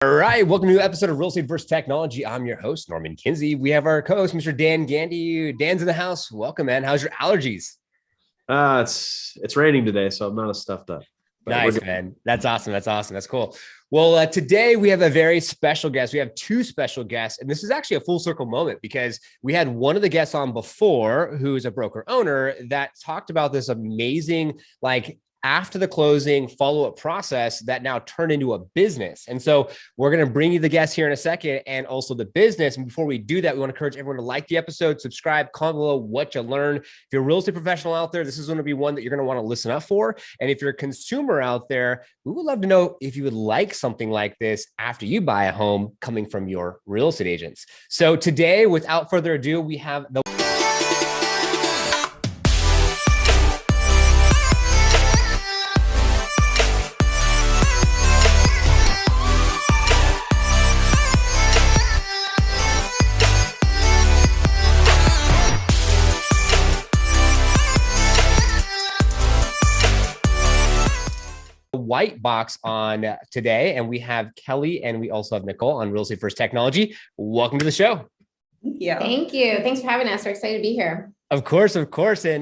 All right, welcome to a new episode of Real Estate vs. Technology. I'm your host, Norman Kinsey. We have our co-host, Mr. Dan Gandy. Dan's in the house. Welcome, man. How's your allergies? It's raining today, so I'm not as stuffed up. Nice, man. That's awesome. That's cool. Well, today we have a very special guest. We have two special guests, and this is actually a full circle moment because we had one of the guests on before who's a broker owner that talked about this amazing, after the closing follow-up process that now turned into a business. And so we're going to bring you the guest here in a second and also the business. And before we do that, we want to encourage everyone to like the episode, subscribe, comment below what you learned. If you're a real estate professional out there, this is going to be one that you're going to want to listen up for. And if you're a consumer out there, we would love to know if you would like something like this after you buy a home coming from your real estate agents. So today, without further ado, we have the Whitebox on today, and we have Kelly and we also have Nicole on Real Estate vs. Technology. Welcome to the show. Thank you. Thanks for having us. We're excited to be here. Of course. And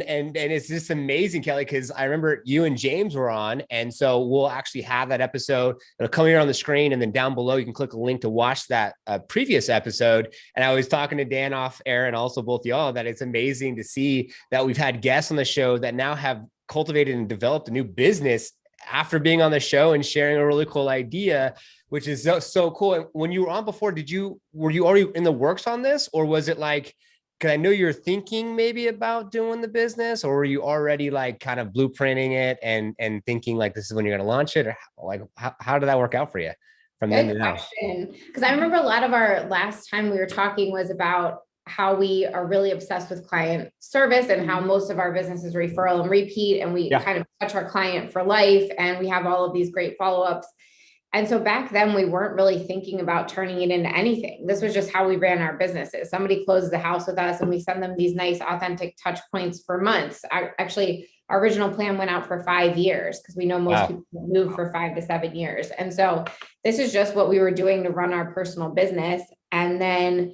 it's just amazing, Kelly, because I remember you and James were on, and so we'll actually have that episode. It'll come here on the screen, and then down below you can click a link to watch that previous episode. And I was talking to Dan off air and also both y'all that it's amazing to see that we've had guests on the show that now have cultivated and developed a new business after being on the show and sharing a really cool idea, which is so cool. And when you were on before, were you already in the works on this, or was it because I know you're thinking maybe about doing the business, or were you already kind of blueprinting it and thinking this is when you're going to launch it, or how did that work out for you from then to now? Because I remember a lot of our last time we were talking was about how we are really obsessed with client service and how most of our business is referral and repeat. And we kind of touch our client for life. And we have all of these great follow-ups. And so back then we weren't really thinking about turning it into anything. This was just how we ran our businesses. Somebody closes the house with us and we send them these nice, authentic touch points for months. Our original plan went out for 5 years because we know most people move for 5 to 7 years. And so this is just what we were doing to run our personal business. And then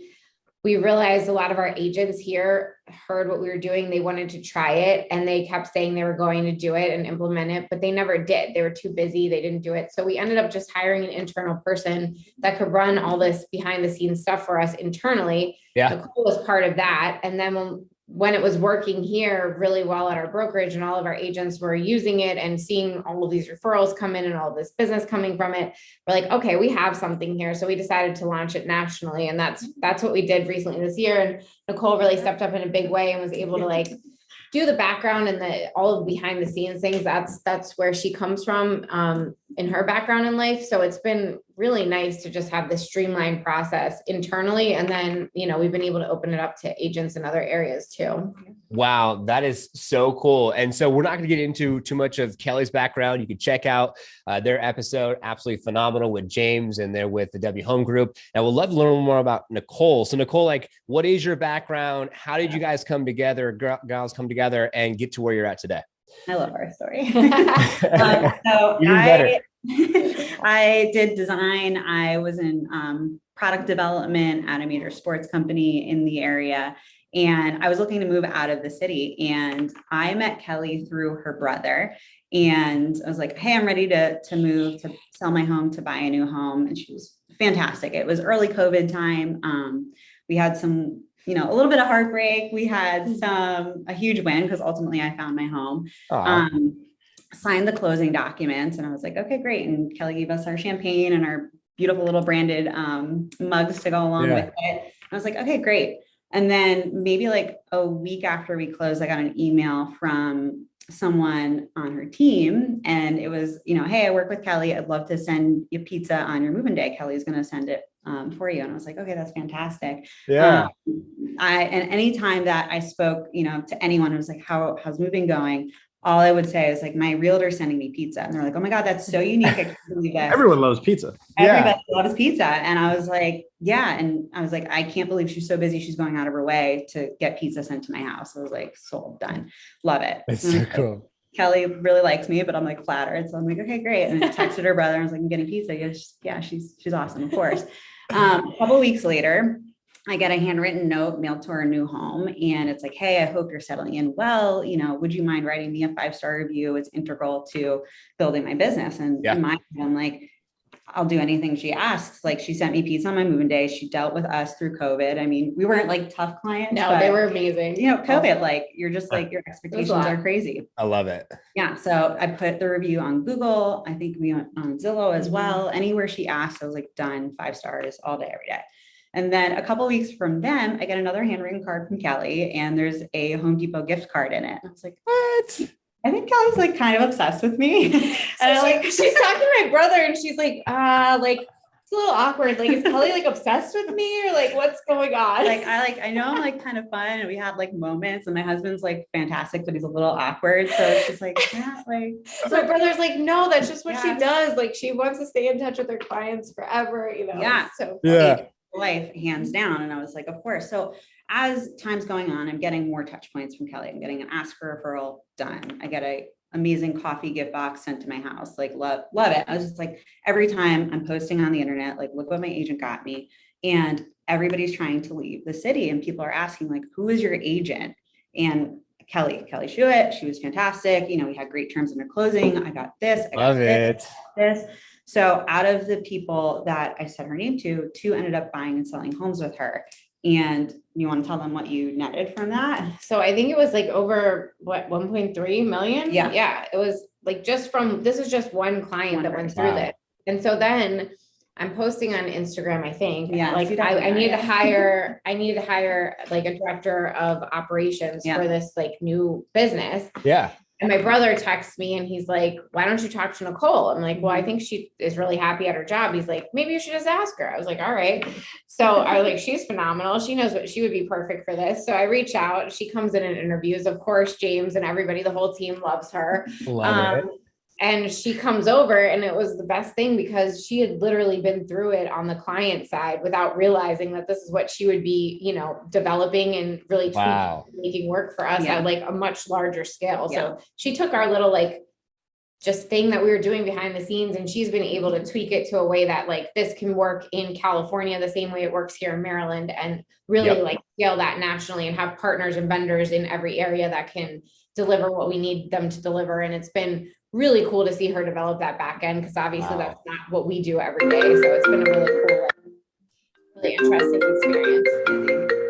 we realized a lot of our agents here heard what we were doing. They wanted to try it and they kept saying they were going to do it and implement it, but they never did. They were too busy. They didn't do it. So we ended up just hiring an internal person that could run all this behind the scenes stuff for us internally. Nicole was part of that. And then when it was working here really well at our brokerage and all of our agents were using it and seeing all of these referrals come in and all this business coming from it, we're like, okay, we have something here. So we decided to launch it nationally. And that's what we did recently this year. And Nicole really stepped up in a big way and was able to do the background and all of the behind the scenes things. That's where she comes from in her background in life. So it's been really nice to just have this streamlined process internally. And then, we've been able to open it up to agents in other areas too. Wow, that is so cool. And so we're not going to get into too much of Kelly's background. You can check out their episode, absolutely phenomenal, with James, and they're with the W Home Group. And we'll love to learn more about Nicole. So Nicole, what is your background? How did you guys come together, girls come together and get to where you're at today? I love our story. Better. I did design. I was in product development at a major sports company in the area. And I was looking to move out of the city. And I met Kelly through her brother. And I was like, hey, I'm ready to move, to sell my home, to buy a new home. And she was fantastic. It was early COVID time. We had some, a little bit of heartbreak. We had a huge win because ultimately I found my home. Signed the closing documents, and I was like, okay, great. And Kelly gave us our champagne and our beautiful little branded mugs to go along with it. I was like, okay, great. And then maybe a week after we closed, I got an email from someone on her team, and it was, hey, I work with Kelly. I'd love to send you pizza on your moving day. Kelly's going to send it for you. And I was like, okay, that's fantastic. And anytime that I spoke, to anyone, it was like, how's moving going? All I would say is my realtor sending me pizza. And they're like, oh my God, that's so unique. I can't believe that. Everyone loves pizza. Everybody loves pizza. And I was like, yeah. And I was like, I can't believe she's so busy. She's going out of her way to get pizza sent to my house. I was like, sold, done. Love it. That's so cool. Kelly really likes me, but I'm like flattered. So I'm like, okay, great. And I texted her brother. I was like, I'm getting pizza. Yeah, she's awesome, of course. A couple of weeks later, I get a handwritten note mailed to our new home. And it's like, hey, I hope you're settling in well. Would you mind writing me a 5-star review? It's integral to building my business. And in my mind, I'm like, I'll do anything she asks. Like, she sent me pizza on my moving day. She dealt with us through COVID. I mean, we weren't like tough clients. No, they were amazing. COVID, like, you're just like, your expectations are crazy. I love it. Yeah. So I put the review on Google. I think we went on Zillow as well. Anywhere she asked, I was like, done, 5 stars all day, every day. And then a couple of weeks from then, I get another handwritten card from Kelly, and there's a Home Depot gift card in it. I was like, what? I think Kelly's like kind of obsessed with me. And she's talking to my brother, and she's like, it's a little awkward. Like, is Kelly like obsessed with me, or like what's going on? I know I'm like kind of fun, and we had like moments, and my husband's like fantastic, but he's a little awkward. So it's just like, yeah, like. So my brother's like, no, that's just what she does. Like, she wants to stay in touch with her clients forever, Yeah. So life, hands down. And I was like, of course. So as time's going on, I'm getting more touch points from Kelly. I'm getting an ask for referral done. I get a amazing coffee gift box sent to my house. Like, love it. I was just like, every time I'm posting on the internet, like, look what my agent got me. And everybody's trying to leave the city, and people are asking, like, who is your agent? And Kelly Shuett, she was fantastic. We had great terms in her closing. I got this. Love it. This. So out of the people that I said her name to, 2 ended up buying and selling homes with her. And you want to tell them what you netted from that? So I think it was like over 1.3 million. Yeah. It was like this is just one client that went through that. And so then I'm posting on Instagram, I think. Yeah. Like I needed to hire like a director of operations for this like new business. Yeah. And my brother texts me, and he's like, why don't you talk to Nicole? I'm like, well, I think she is really happy at her job. He's like, maybe you should just ask her. I was like, all right. So I was like, she's phenomenal. She knows she would be perfect for this. So I reach out. She comes in and interviews. Of course, James and everybody, the whole team loves her. Love it. And she comes over, and it was the best thing because she had literally been through it on the client side without realizing that this is what she would be, developing and really making work for us at like a much larger scale. So she took our little like just thing that we were doing behind the scenes, and she's been able to tweak it to a way that like this can work in California the same way it works here in Maryland, and really like scale that nationally and have partners and vendors in every area that can deliver what we need them to deliver. And it's been really cool to see her develop that back end, because obviously that's not what we do every day. So it's been a really cool, really interesting experience.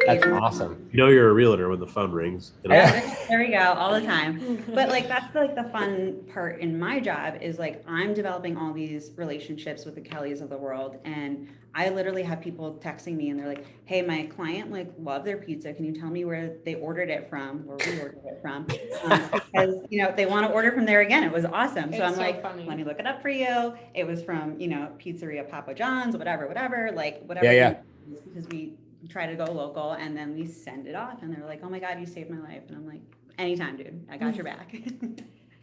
That's awesome. You're a realtor when the phone rings. There we go, all the time. But like, that's like the fun part in my job is like, I'm developing all these relationships with the Kellys of the world. And I literally have people texting me, and they're like, hey, my client like loved their pizza. Can you tell me where they ordered it from, or we ordered it from? Because, they want to order from there again. It was awesome. So I'm like, funny. Let me look it up for you. It was from, Pizzeria Papa John's, whatever, like whatever. Yeah. Because we try to go local, and then we send it off, and they're like, oh my God, you saved my life. And I'm like, anytime, dude, I got your back.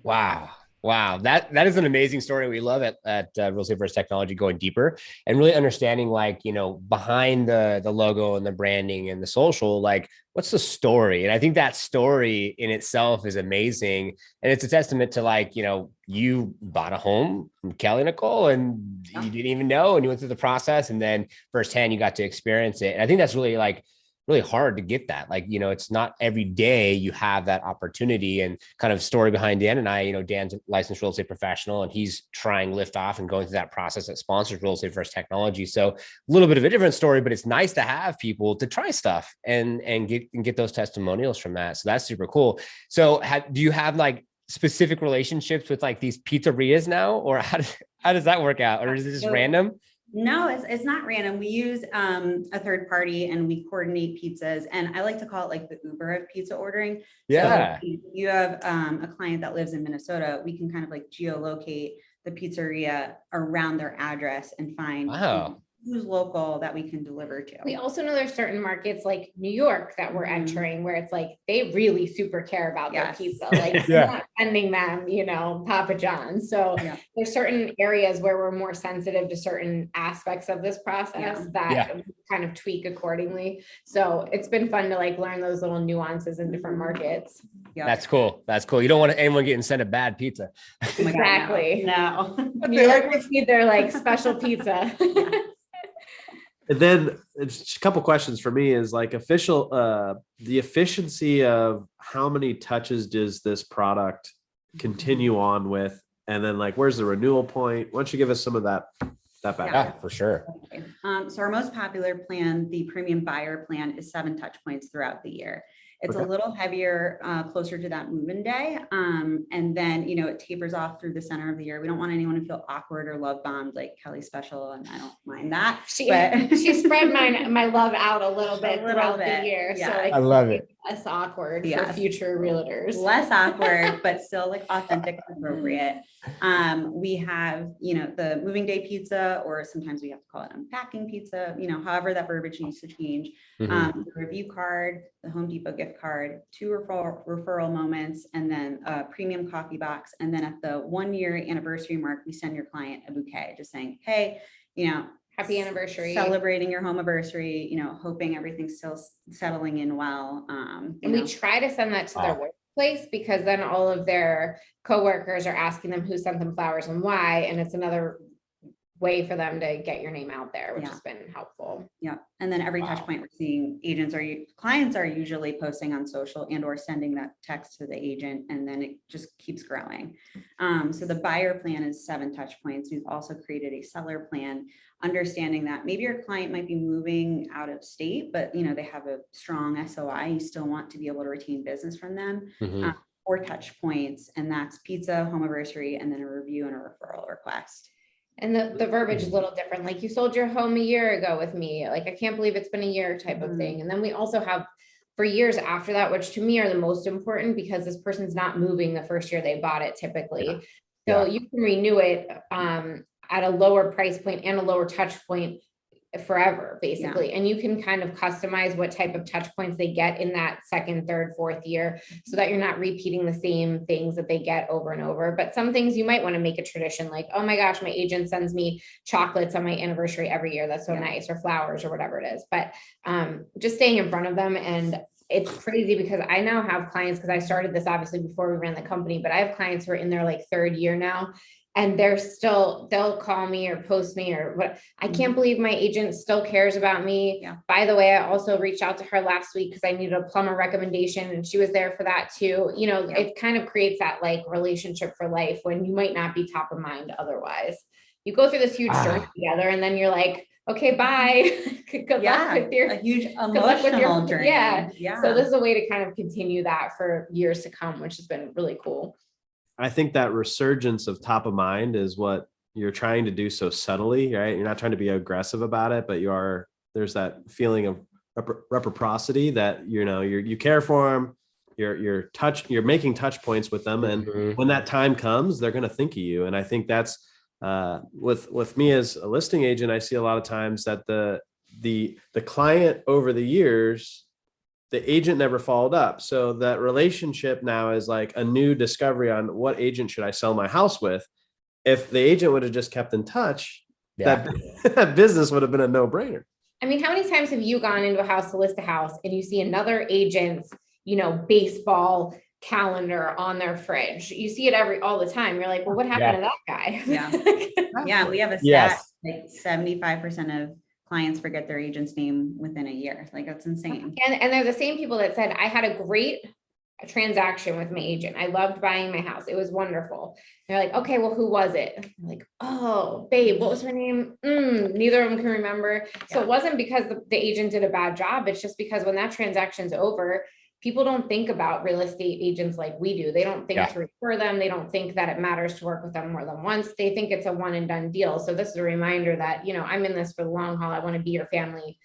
Wow. That is an amazing story. We love it at Real Estate First Technology, going deeper and really understanding like, behind the logo and the branding and the social, like what's the story? And I think that story in itself is amazing. And it's a testament to like, you bought a home from Kelly Nicole, and you didn't even know, and you went through the process, and then firsthand you got to experience it. And I think that's really hard to get that. Like, it's not every day you have that opportunity. And kind of story behind Dan and I, Dan's a licensed real estate professional, and he's trying Liftoff and going through that process that sponsors Real Estate First Technology. So a little bit of a different story, but it's nice to have people to try stuff and get those testimonials from that. So that's super cool. So do you have like specific relationships with like these pizzerias now, or how does that work out? Or is it just random? No, it's not random. We use a third party, and we coordinate pizzas, and I like to call it like the Uber of pizza ordering. Yeah. So if you have a client that lives in Minnesota, we can kind of like geolocate the pizzeria around their address and find who's local that we can deliver to. We also know there's certain markets like New York that we're entering where it's like they really super care about their pizza. Like you're not sending them, Papa John's. So there's certain areas where we're more sensitive to certain aspects of this process that we kind of tweak accordingly. So it's been fun to like learn those little nuances in different markets. Yeah. That's cool. That's cool. You don't want anyone getting sent a bad pizza. Oh my God, Exactly. no. New York would need their like special pizza. And then it's a couple questions for me is like the efficiency of how many touches does this product continue on with? And then like, where's the renewal point? Why don't you give us some of that back? Yeah, for sure. Okay. So our most popular plan, the premium buyer plan, is 7 touch points throughout the year. It's a little heavier, closer to that move-in day. And then, it tapers off through the center of the year. We don't want anyone to feel awkward or love bombed like Kelly's special. And I don't mind that. She spread my love out a little bit throughout the year. Yeah. So like, I love it. Less awkward for future realtors. Less awkward, but still like authentic and appropriate. We have, the moving day pizza, or sometimes we have to call it unpacking pizza, however that verbiage needs to change. The review card, the Home Depot gift card, 2 referral moments, and then a premium coffee box. And then at the 1-year anniversary mark, we send your client a bouquet just saying, hey, happy anniversary, celebrating your home anniversary, hoping everything's still settling in well. And we try to send that to their workplace, because then all of their coworkers are asking them who sent them flowers and why. And it's another way for them to get your name out there, which has been helpful. Yeah. And then every touch point we're seeing clients are usually posting on social and or sending that text to the agent, and then it just keeps growing. So the buyer plan is 7 touch points. We've also created a seller plan, understanding that maybe your client might be moving out of state, but they have a strong SOI. You still want to be able to retain business from them. 4 touch points, and that's pizza, home anniversary, and then a review and a referral request. And the verbiage is a little different. Like, you sold your home a year ago with me. Like, I can't believe it's been a year type of thing. And then we also have for years after that, which to me are the most important, because this person's not moving the first year they bought it typically. So you can renew it at a lower price point and a lower touch point forever, basically. And you can kind of customize what type of touch points they get in that 2nd, 3rd, 4th year, so that you're not repeating the same things that they get over and over. But some things you might want to make a tradition, like, oh my gosh, my agent sends me chocolates on my anniversary every year. That's so nice, or flowers, or whatever it is. But just staying in front of them. And it's crazy because I now have clients, because I started this obviously before we ran the company, but I have clients who are in their like 3rd year now. And they'll call me or post me or what. I can't believe my agent still cares about me. Yeah. By the way, I also reached out to her last week because I needed a plumber recommendation, and she was there for that too. It kind of creates that like relationship for life, when you might not be top of mind otherwise. You go through this huge journey together, and then you're like, okay, bye. Good luck with your a huge emotional journey. Yeah. So this is a way to kind of continue that for years to come, which has been really cool. I think that resurgence of top of mind is what you're trying to do so subtly, right? You're not trying to be aggressive about it, but there's that feeling of reciprocity that, you care for them, you're making touch points with them. And when that time comes, they're going to think of you. And I think that's with me as a listing agent, I see a lot of times that the client over the years, the agent never followed up. So that relationship now is like a new discovery on what agent should I sell my house with. If the agent would have just kept in touch, that business would have been a no-brainer. I mean, how many times have you gone into a house to list a house and you see another agent's, baseball calendar on their fridge? You see it all the time. You're like, well, what happened to that guy? Yeah. We have a stat, like 75% of clients forget their agent's name within a year. Like, that's insane. And they're the same people that said, I had a great transaction with my agent. I loved buying my house. It was wonderful. They're like, okay, well, who was it? I'm like, oh, babe, what was her name? Neither of them can remember. So it wasn't because the agent did a bad job. It's just because when that transaction's over, people don't think about real estate agents like we do. They don't think to refer them. They don't think that it matters to work with them more than once. They think it's a one and done deal. So this is a reminder that, I'm in this for the long haul. I want to be your family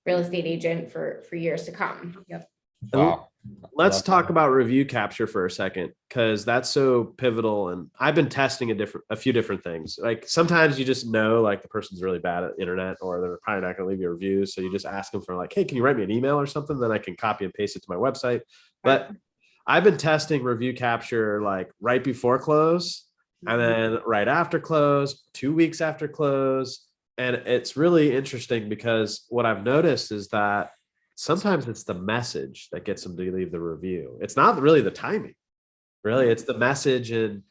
real estate agent for years to come. Yep. Wow. Let's Love talk that. about review capture for a second, because that's so pivotal. And I've been testing a few different things. Like sometimes you just know like the person's really bad at internet, or they're probably not going to leave you a review. So you just ask them for like, hey, can you write me an email or something? Then I can copy and paste it to my website. But I've been testing review capture like right before close, and then right after close, 2 weeks after close. And it's really interesting because what I've noticed is that sometimes it's the message that gets them to leave the review. It's not really the timing, really. It's the message. And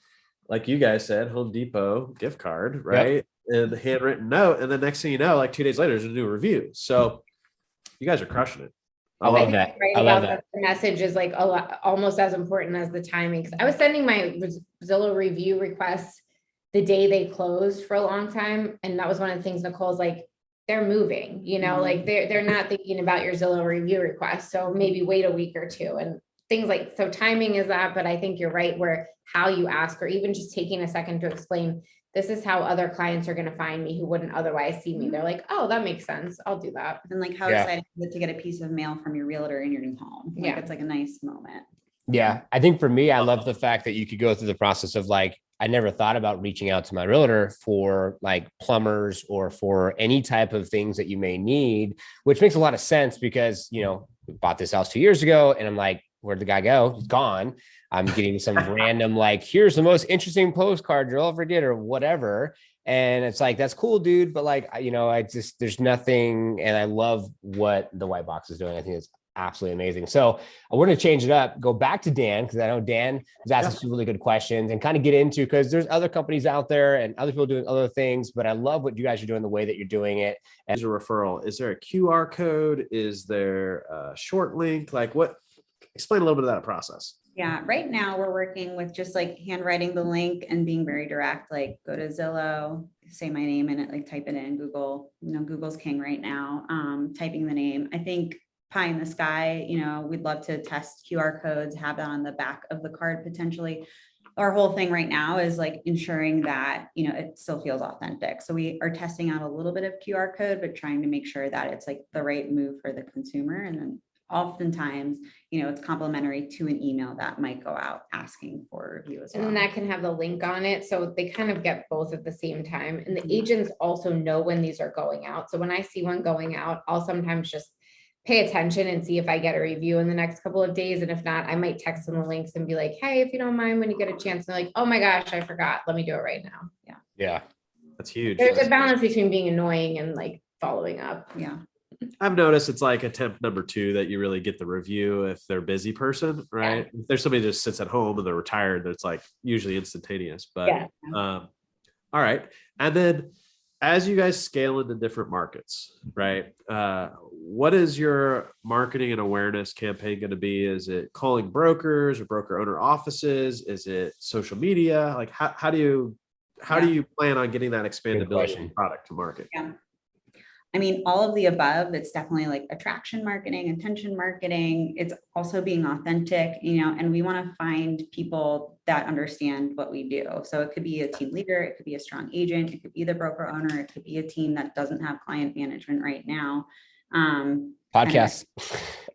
like you guys said, Home Depot gift card, right? And the handwritten note. And the next thing you know, like 2 days later, there's a new review. So you guys are crushing it. I love think that. you're right I love about that. the message is like a lot, almost as important as the timing. Because I was sending my Zillow review requests the day they closed for a long time, and that was one of the things Nicole's like, they're moving, you know, like they're not thinking about your Zillow review request. So maybe wait a week or two and things like, so timing is that, but I think you're right where how you ask, or even just taking a second to explain, this is how other clients are going to find me who wouldn't otherwise see me. They're like, oh, that makes sense. I'll do that. And like how exciting is it to get a piece of mail from your realtor in your new home? Like, Yeah. it's like a nice moment. Yeah. I think for me, I love the fact that you could go through the process of like, I never thought about reaching out to my realtor for like plumbers or for any type of things that you may need, which makes a lot of sense because, you know, we bought this house 2 years ago and I'm like, where'd the guy go? He's gone. I'm getting some random, like, here's the most interesting postcard you'll ever get or whatever. And it's like, that's cool, dude. But like, you know, there's nothing. And I love what the white box is doing. I think it's absolutely amazing. So we're going to change it up, go back to Dan, because I know Dan was asking some really good questions and kind of get into, because there's other companies out there and other people doing other things, but I love what you guys are doing, the way that you're doing it. As a referral, is there a QR code? Is there a short link? Like what? Explain a little bit of that process. Yeah, right now we're working with just like handwriting the link and being very direct, like go to Zillow, say my name in it, like type it in Google, you know, Google's king right now, typing the name. I think pie in the sky, you know, we'd love to test QR codes, have that on the back of the card potentially. Our whole thing right now is like ensuring that, you know, it still feels authentic. So we are testing out a little bit of QR code, but trying to make sure that it's like the right move for the consumer. And then oftentimes, you know, it's complimentary to an email that might go out asking for a review as well. And that can have the link on it. So they kind of get both at the same time. And the agents also know when these are going out. So when I see one going out, I'll sometimes just pay attention and see if I get a review in the next couple of days. And if not, I might text them the links and be like, hey, if you don't mind, when you get a chance, they're like, oh my gosh, I forgot. Let me do it right now. Yeah. Yeah. That's huge. There's a balance between being annoying and like following up. Yeah. I've noticed it's like attempt number 2 that you really get the review if they're a busy person, right? If there's somebody that just sits at home and they're retired, that's like usually instantaneous. But all right. And then as you guys scale into different markets, right? What is your marketing and awareness campaign going to be? Is it calling brokers or broker owner offices? Is it social media? Like how do you plan on getting that expandability of product to market? Yeah. I mean, all of the above. It's definitely like attraction marketing, intention marketing. It's also being authentic, you know, and we want to find people that understand what we do. So it could be a team leader, it could be a strong agent, it could be the broker owner, it could be a team that doesn't have client management right now. Podcasts.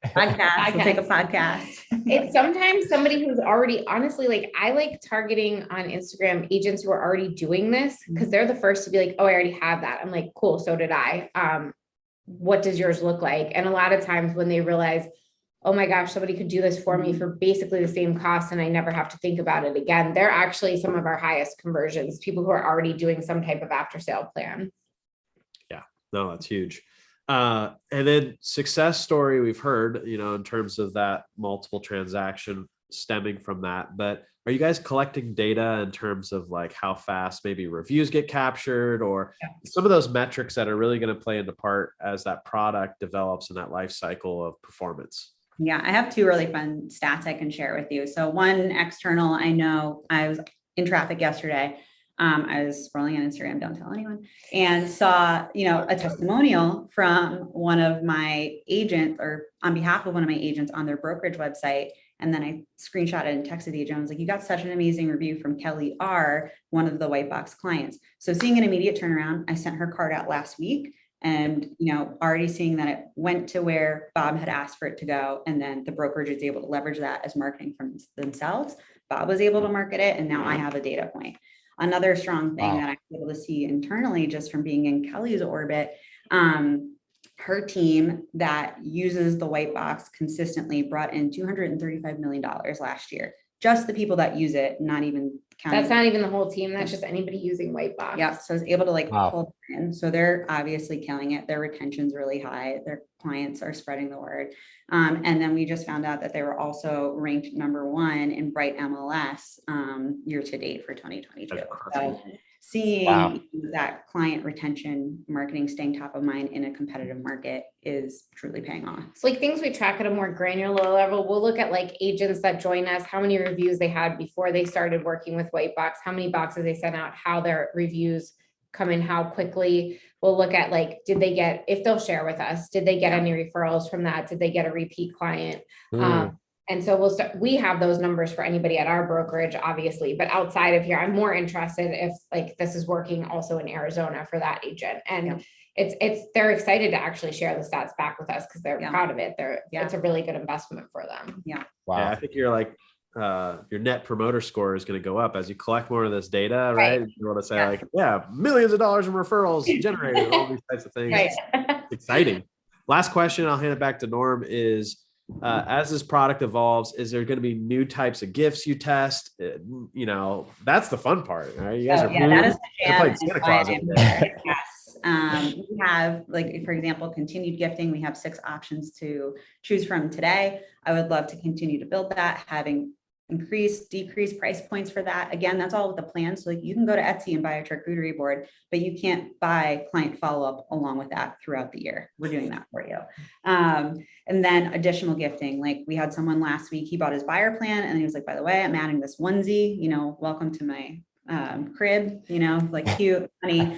Podcast. We'll take a podcast. It's sometimes somebody who's already, honestly, like I like targeting on Instagram agents who are already doing this because they're the first to be like, oh, I already have that. I'm like, cool, so did I. What does yours look like? And a lot of times when they realize, oh my gosh, somebody could do this for me for basically the same cost and I never have to think about it again. They're actually some of our highest conversions, people who are already doing some type of after sale plan. Yeah, no, that's huge. And then success story we've heard, you know, in terms of that multiple transaction stemming from that, but are you guys collecting data in terms of like how fast maybe reviews get captured or some of those metrics that are really going to play into part as that product develops in that life cycle of performance? Yeah, I have 2 really fun stats I can share with you. So one external, I know I was in traffic yesterday. I was scrolling on Instagram, don't tell anyone, and saw, you know, a testimonial from one of my agents or on behalf of one of my agents on their brokerage website. And then I screenshotted and texted the agent. I was like, you got such an amazing review from Kelly R., one of the white box clients. So seeing an immediate turnaround, I sent her card out last week. and, already seeing that it went to where Bob had asked for it to go. And then the brokerage is able to leverage that as marketing from themselves. Bob was able to market it, and now I have a data point. Another strong thing that I'm able to see internally, just from being in Kelly's orbit, her team that uses the white box consistently brought in $235 million last year. Just the people that use it, not even counting. That's not even the whole team. That's just anybody using whitebox. Yeah. So I was able to pull them in. So they're obviously killing it. Their retention's really high. Their clients are spreading the word. And then we just found out that they were also ranked #1 in Bright MLS year to date for 2022. So seeing that client retention marketing staying top of mind in a competitive market is truly paying off. It's like things we track at a more granular level. We'll look at agents that join us, how many reviews they had before they started working with Whitebox, how many boxes they sent out, how their reviews come in, how quickly. We'll look at did they get, if they'll share with us, did they get any referrals from that? Did they get a repeat client? And so we have those numbers for anybody at our brokerage, obviously, but outside of here, I'm more interested if this is working also in Arizona for that agent. And they're excited to actually share the stats back with us because they're proud of it. It's a really good investment for them. Yeah. Wow. Yeah, I think you're your net promoter score is going to go up as you collect more of this data, right? You want to say millions of dollars in referrals generated, all these types of things. Right. It's exciting. Last question, I'll hand it back to Norm, is as this product evolves, is there going to be new types of gifts you test? That's the fun part, right? You guys are that is the Santa Claus. Yes. We have, for example, continued gifting. We have 6 options to choose from today. I would love to continue to build that, having decrease price points for that. Again, that's all with the plan. So you can go to Etsy and buy a charcuterie board, but you can't buy client follow-up along with that throughout the year. We're doing that for you. And then additional gifting. We had someone last week, he bought his buyer plan and he was like, by the way, I'm adding this onesie, welcome to my crib, cute, funny.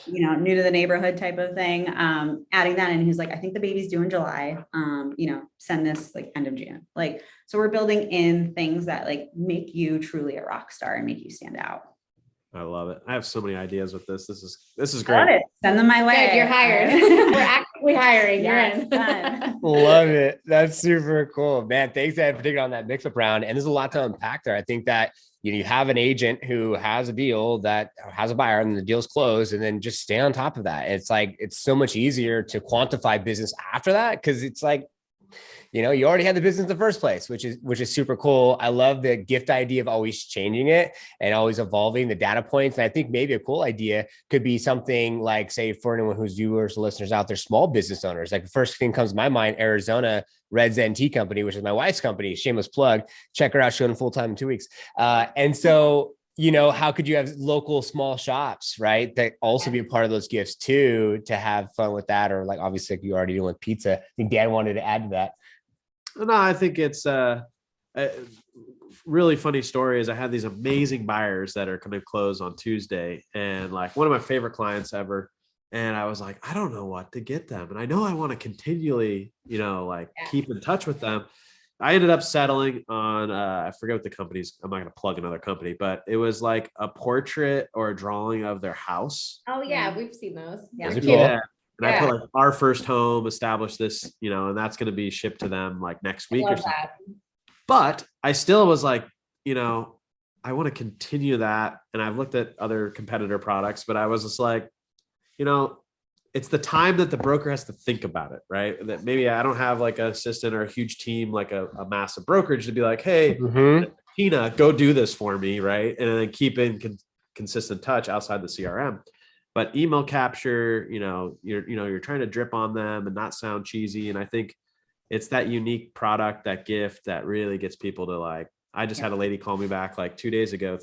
New to the neighborhood type of thing, adding that in. He's like, I think the baby's due in July. Send this end of June. So we're building in things that make you truly a rock star and make you stand out. I love it. I have so many ideas with this. This is great. Love it. Send them my way. Good, you're hired. We're actively hiring. Yes, you're in. Love it. That's super cool, man. Thanks, Ed, for taking on that mix-up round. And there's a lot to unpack there. I think that you have an agent who has a deal that has a buyer and the deal's closed, and then just stay on top of that. It's so much easier to quantify business after that, because it's you already had the business in the first place, which is super cool. I love the gift idea of always changing it and always evolving the data points. And I think maybe a cool idea could be something say, for anyone who's viewers, listeners out there, small business owners, the first thing comes to my mind, Arizona Reds NT Company, which is my wife's company, shameless plug, check her out. She's going full-time in 2 weeks. And so, how could you have local small shops, right, that also be a part of those gifts too, to have fun with that? Or obviously you already doing with pizza. I think Dan wanted to add to that. No, I think it's a really funny story is I had these amazing buyers that are going to close on Tuesday, and one of my favorite clients ever. And I was like, I don't know what to get them. And I know I want to continually, keep in touch with them. I ended up settling on, I forget what the company's, I'm not going to plug another company, but it was a portrait or a drawing of their house. Oh yeah. We've seen those. Yeah. They're Cool. Yeah. And I put our first home, established this, and that's going to be shipped to them next week or something. But I still was I want to continue that. And I've looked at other competitor products, but I was just it's the time that the broker has to think about it, right? That maybe I don't have an assistant or a huge team, a massive brokerage to be hey, Tina, go do this for me, right? And then keep in consistent touch outside the CRM. But email capture, you're trying to drip on them and not sound cheesy. And I think it's that unique product, that gift that really gets people to I just had a lady call me back 3 days ago,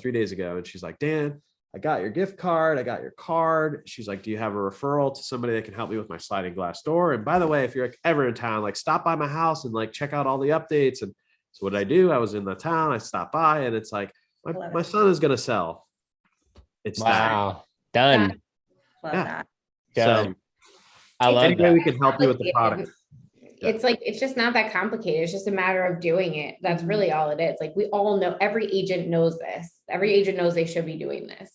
and she's like, Dan, I got your gift card. I got your card. She's like, do you have a referral to somebody that can help me with my sliding glass door? And by the way, if you're ever in town, stop by my house and check out all the updates. And so what did I do? I was in the town. I stopped by, and it's my son is going to sell. It's done. Love that. Done. So I love any way that. we can help you with the product. It's just not that complicated. It's just a matter of doing it. That's really all it is. We all know, every agent knows this. Every agent knows they should be doing this.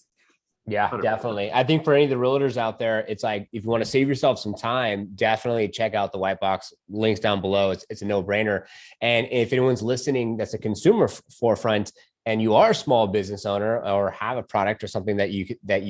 Yeah, 100%. definitely. I think for any of the realtors out there, it's like, if you want to save yourself some time, definitely check out the Whitebox. Links down below. It's a no brainer. And if anyone's listening, that's a consumer forefront, and you are a small business owner or have a product or something that you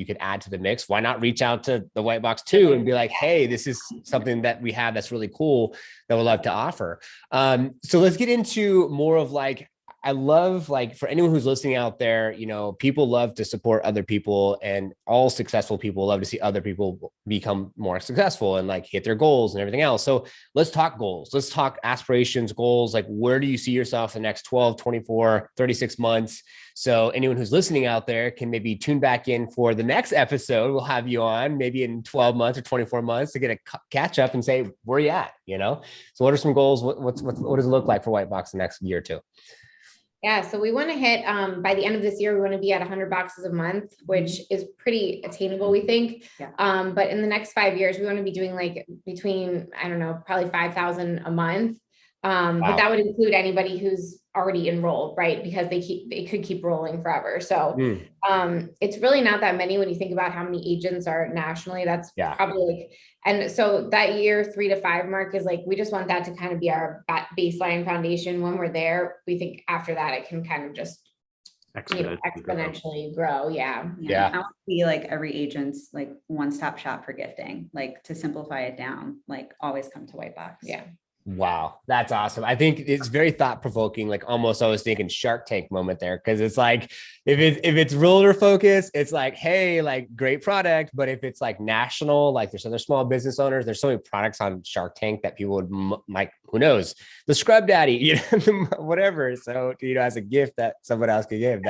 could add to the mix, why not reach out to the Whitebox too and be like, hey, this is something that we have that's really cool that we'd love to offer. So let's get into more of like, I love, like, for anyone who's listening out there, people love to support other people, and all successful people love to see other people become more successful and like hit their goals and everything else. So let's talk goals. Let's talk aspirations, goals. Like, where do you see yourself in the next 12, 24, 36 months? So anyone who's listening out there can maybe tune back in for the next episode. We'll have you on maybe in 12 months or 24 months to get a catch up and say, where are you at? So what are some goals? What does it look like for Whitebox the next year or two? Yeah, so we want to hit by the end of this year, we want to be at 100 boxes a month, which is pretty attainable, we think. Yeah. But in the next 5 years, we want to be doing like between, I don't know, probably 5,000 a month. But that would include anybody who's already enrolled, right? Because they could keep rolling forever. So it's really not that many when you think about how many agents are nationally. That's probably like, and so that year 3 to 5 mark is like, we just want that to kind of be our baseline foundation. When we're there, we think after that, it can kind of just exponentially grow. Yeah. I want to be like every agent's like one-stop shop for gifting, like to simplify it down, like always come to Whitebox. Yeah. Wow, that's awesome. I think it's very thought-provoking, like almost I was thinking Shark Tank moment there, because it's like, if it's realtor focused, it's like, hey, like great product. But if it's like national, like there's other small business owners, there's so many products on Shark Tank that people would like, who knows, the scrub daddy, whatever. So, as a gift that someone else could give.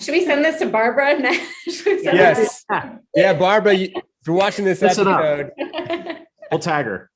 Should we send this to Barbara? Yes. Yeah, Barbara, if you're watching this episode, we'll tag her.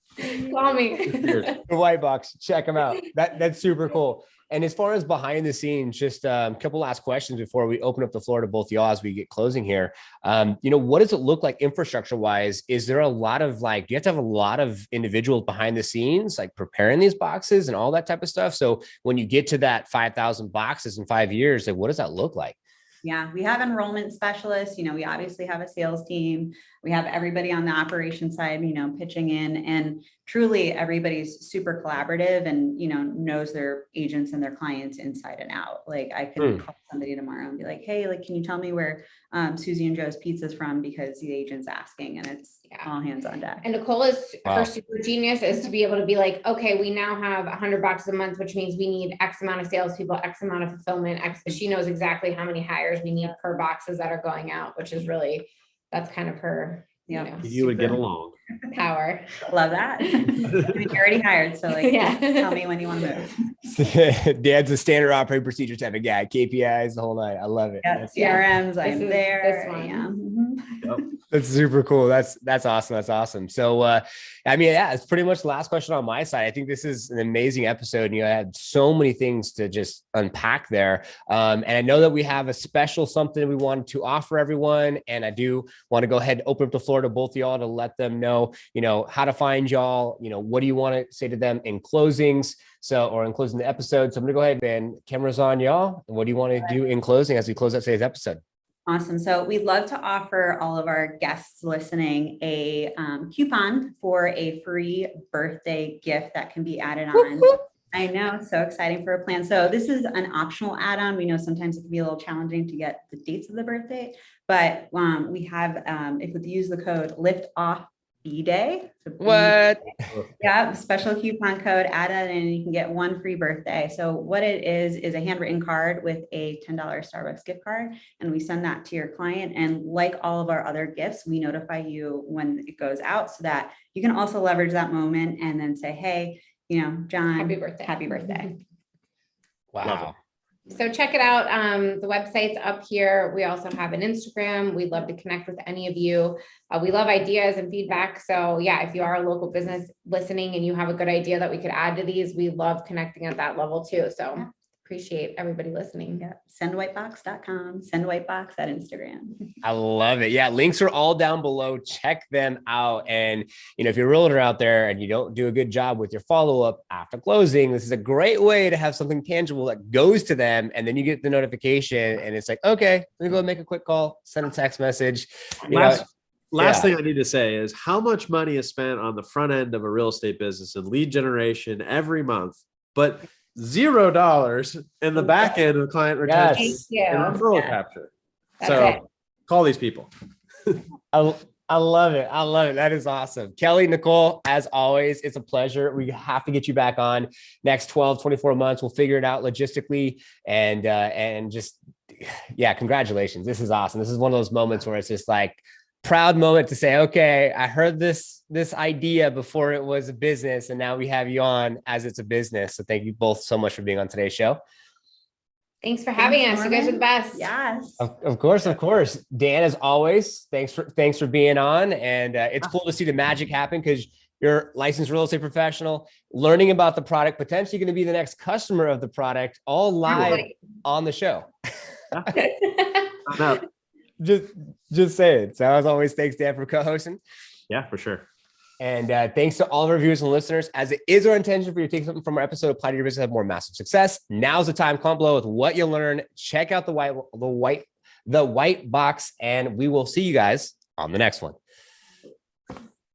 Call me. The Whitebox, check them out. That's super cool. And as far as behind the scenes, just a couple last questions before we open up the floor to both y'all as we get closing here. What does it look like infrastructure wise? Is there a lot of do you have to have a lot of individuals behind the scenes, like preparing these boxes and all that type of stuff? So when you get to that 5,000 boxes in 5 years, like what does that look like? Yeah, we have enrollment specialists, we obviously have a sales team. We have everybody on the operation side, pitching in, and truly everybody's super collaborative and, knows their agents and their clients inside and out. Like I can call somebody tomorrow and be like, hey, like, can you tell me where Susie and Joe's pizza's from? Because the agent's asking, and it's all hands on deck. And Nicole is her super genius is to be able to be like, okay, we now have 100 boxes a month, which means we need X amount of salespeople, X amount of fulfillment. She knows exactly how many hires we need per boxes that are going out, which is really, that's kind of her, you would get along. Power. Love that. You're already hired. So tell me when you want to move. Dad's a standard operating procedure type of guy. KPIs, the whole night. I love it. Yeah, CRMs, I'm there. Yep. That's super cool. That's awesome. That's awesome. So, it's pretty much the last question on my side. I think this is an amazing episode. I had so many things to just unpack there. And I know that we have a special something we wanted to offer everyone. And I do want to go ahead and open up the floor to both of y'all to let them know, how to find y'all, what do you want to say to them in closings? Or in closing the episode. So I'm going to go ahead and cameras on y'all. What do you want to do in closing as we close out today's episode? Awesome. So we'd love to offer all of our guests listening a coupon for a free birthday gift that can be added on. I know, so exciting for a plan. So this is an optional add-on. We know sometimes it can be a little challenging to get the dates of the birthday, but we have, if you use the code LIFTOFF B-Day. What? Yeah, special coupon code, add it and you can get one free birthday. So what it is a handwritten card with a $10 Starbucks gift card. And we send that to your client. And like all of our other gifts, we notify you when it goes out so that you can also leverage that moment and then say, hey, John, happy birthday. Wow. So check it out. The website's up here. We also have an Instagram. We'd love to connect with any of you. We love ideas and feedback. So if you are a local business listening and you have a good idea that we could add to these, we love connecting at that level too. So appreciate everybody listening. Yeah. Sendwhitebox.com, sendwhitebox at Instagram. I love it. Yeah. Links are all down below. Check them out. And, if you're a realtor out there and you don't do a good job with your follow-up after closing, this is a great way to have something tangible that goes to them. And then you get the notification and it's like, okay, let me go make a quick call, send a text message. Last thing I need to say is how much money is spent on the front end of a real estate business and lead generation every month, but $0 in the back end of client retention and referral capture. So call these people. I love it. I love it. That is awesome. Kelly, Nicole, as always, it's a pleasure. We have to get you back on next 12, 24 months. We'll figure it out logistically and just, congratulations. This is awesome. This is one of those moments where it's just like proud moment to say, okay, I heard this idea before it was a business and now we have you on as it's a business. So thank you both so much for being on today's show. Thanks for having us. You guys are the best. Yes. Of course. Dan, as always, thanks for being on. And it's cool to see the magic happen because you're a licensed real estate professional, learning about the product, potentially going to be the next customer of the product, all live on the show. Just saying. So as always, thanks, Dan, for co-hosting. Yeah, for sure. And thanks to all of our viewers and listeners, as it is our intention for you to take something from our episode, apply to your business, have more massive success. Now's the time. Comment below with what you learn. Check out the white box, and we will see you guys on the next one.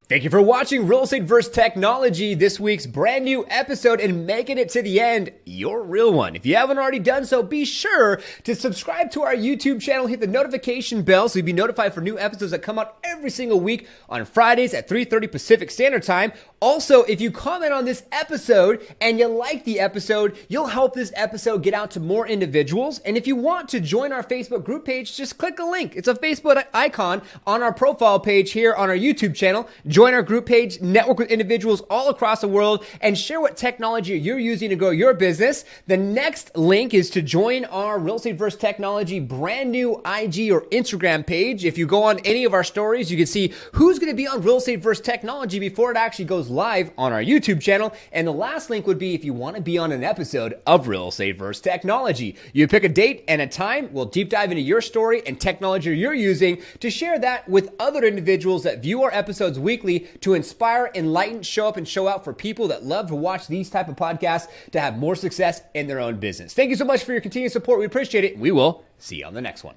Thank you for watching Real Estate vs. Technology, this week's brand new episode, and making it to the end, your real one. If you haven't already done so, be sure to subscribe to our YouTube channel, hit the notification bell so you'll be notified for new episodes that come out every single week on Fridays at 3:30 Pacific Standard Time. Also, if you comment on this episode and you like the episode, you'll help this episode get out to more individuals. And if you want to join our Facebook group page, just click a link. It's a Facebook icon on our profile page here on our YouTube channel. Join our group page, network with individuals all across the world, and share what technology you're using to grow your business. The next link is to join our Real Estate vs. Technology brand new IG or Instagram page. If you go on any of our stories, you can see who's going to be on Real Estate vs. Technology before it actually goes live on our YouTube channel. And the last link would be if you want to be on an episode of Real Estate vs. Technology. You pick a date and a time. We'll deep dive into your story and technology you're using to share that with other individuals that view our episodes weekly to inspire, enlighten, show up, and show out for people that love to watch these type of podcasts to have more success in their own business. Thank you so much for your continued support. We appreciate it. We will see you on the next one.